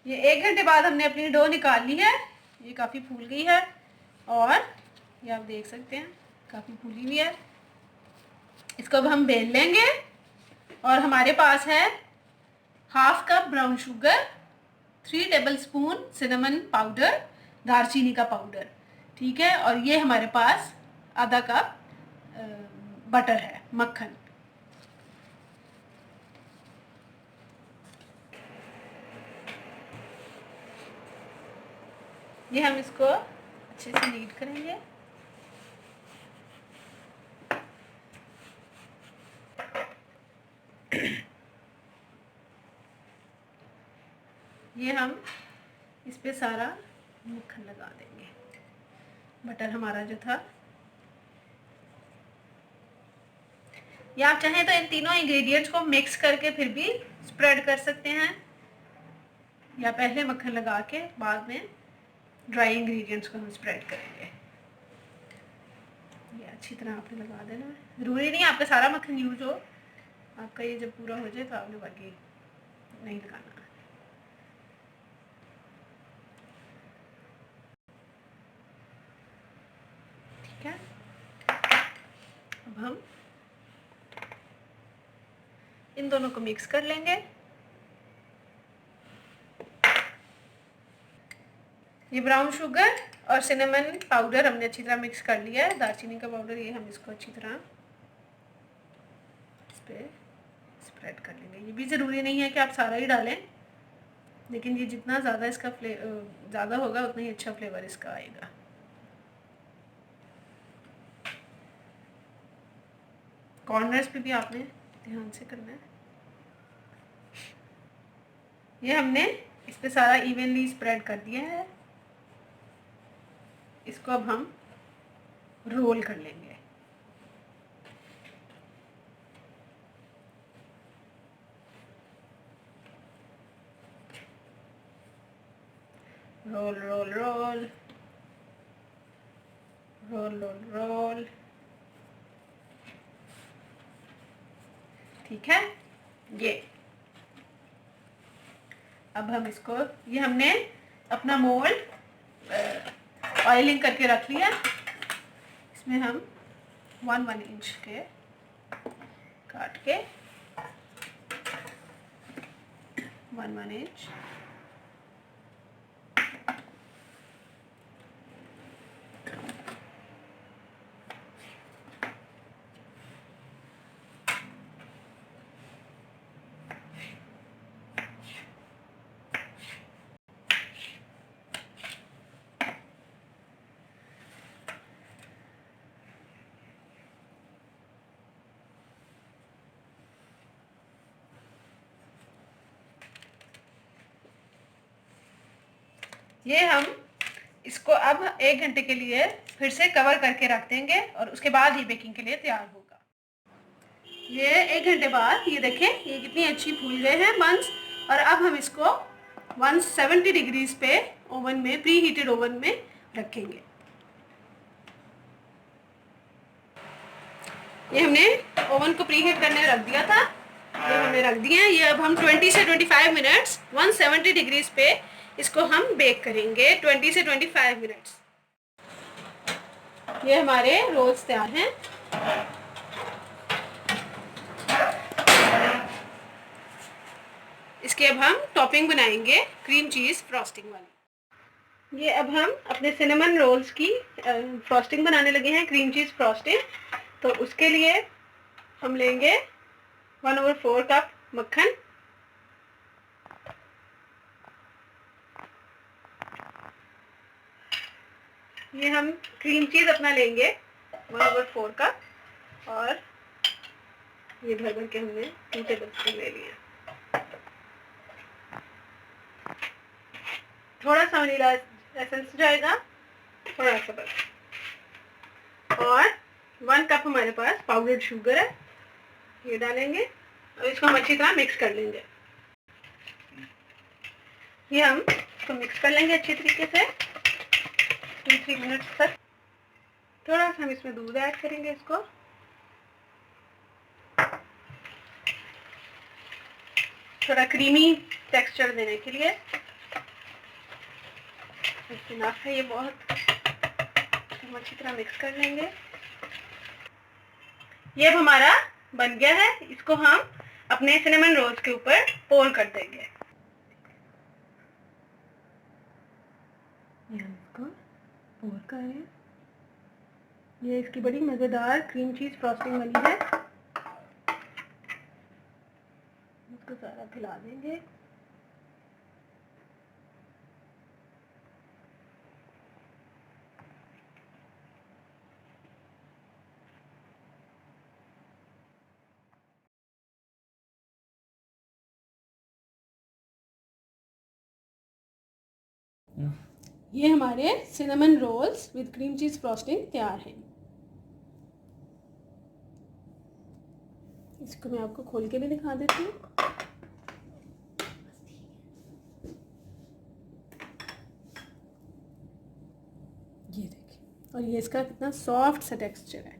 ये 1 घंटे बाद हमने अपनी डो निकाल ली है। ये काफ़ी फूल गई है और ये आप देख सकते हैं काफ़ी फूली हुई है। इसको अब हम बेल लेंगे और हमारे पास है 1/2 cup brown sugar, 3 tablespoon cinnamon powder, दालचीनी का पाउडर, ठीक है। और ये हमारे पास आधा कप बटर है, मक्खन। ये हम इसको अच्छे से नीड करेंगे। ये हम इस पे सारा मक्खन लगा देंगे। बटर हमारा जो था, या आप चाहें तो इन तीनों इंग्रेडिएंट्स को मिक्स करके फिर भी स्प्रेड कर सकते हैं, या पहले मक्खन लगा के बाद में ड्राई इंग्रेडिएंट्स को हम स्प्रेड करेंगे। ये अच्छी तरह आपने लगा देना है। ज़रूरी नहीं आपका सारा मक्खन यूज हो, आपका ये जब पूरा हो जाए तो आपने बाकी नहीं लगाना। ठीक है, अब हम इन दोनों को मिक्स कर लेंगे। ये ब्राउन शुगर और सिनेमन पाउडर हमने अच्छी तरह मिक्स कर लिया है। दालचीनी का पाउडर, ये हम इसको अच्छी तरह इस पे स्प्रेड कर लेंगे। ये भी ज़रूरी नहीं है कि आप सारा ही डालें, लेकिन ये जितना ज़्यादा इसका ज़्यादा होगा उतना ही अच्छा फ्लेवर इसका आएगा। कॉर्नर्स पे भी आपने ध्यान से करना है। ये हमने इस पे सारा इवनली स्प्रेड कर दिया है। इसको अब हम रोल कर लेंगे। Roll roll roll roll roll roll. ठीक है, ये अब हम इसको, ये हमने अपना मोल्ड ऑयलिंग करके रख लिया। इसमें हम 1 इंच के काट के 1 इंच ये हम इसको अब 1 घंटे के लिए फिर से कवर करके रख देंगे और उसके बाद ये बेकिंग के लिए तैयार होगा। ये 1 घंटे बाद ये देखें ये कितनी अच्छी फूल गए हैं बंस। और अब हम इसको 170 डिग्रीज पे ओवन में, प्री हीटेड ओवन में रखेंगे। ये हमने ओवन को प्री हीट करने रख दिया था, ये हमने रख दिए हैं। ये अब हम 20 से 25 मिनट्स 170 डिग्रीज पे इसको हम बेक करेंगे, 20 से 25 मिनट्स। ये हमारे रोल्स तैयार हैं। इसके अब हम टॉपिंग बनाएंगे क्रीम चीज़ फ्रॉस्टिंग वाली। ये अब हम अपने सिनेमन रोल्स की फ्रॉस्टिंग बनाने लगे हैं, क्रीम चीज़ फ्रॉस्टिंग। तो उसके लिए हम लेंगे 1/4 कप मक्खन, ये हम क्रीम चीज़ अपना लेंगे 1/4 कप, और ये भर भर के हमने 2 टेबलस्पून ले लिए। थोड़ा सा वनीला एसेंस जाएगा, थोड़ा सा बस। और 1 कप हमारे पास पाउडर्ड शुगर है, ये डालेंगे और इसको हम अच्छी तरह मिक्स कर लेंगे। ये हम इसको मिक्स कर लेंगे अच्छी तरीके से 2-3 मिनट तक। थोड़ा सा हम इसमें दूध ऐड करेंगे, इसको थोड़ा क्रीमी टेक्सचर देने के लिए। बस इनफ है ये बहुत। हम अच्छी तरह मिक्स कर लेंगे। ये अब हमारा बन गया है। इसको हम अपने सिनेमन रोल्स के ऊपर पोर कर देंगे। ये हम इसको पोर कर रहे हैं। ये इसकी बड़ी मज़ेदार क्रीम चीज़ फ्रॉस्टिंग वाली है। इसको सारा खिला देंगे। ये हमारे cinnamon rolls with cream cheese frosting तैयार हैं। इसको मैं आपको खोल के भी दिखा देती हूँ। ये देखिए, और ये इसका कितना सॉफ्ट सा टेक्सचर है।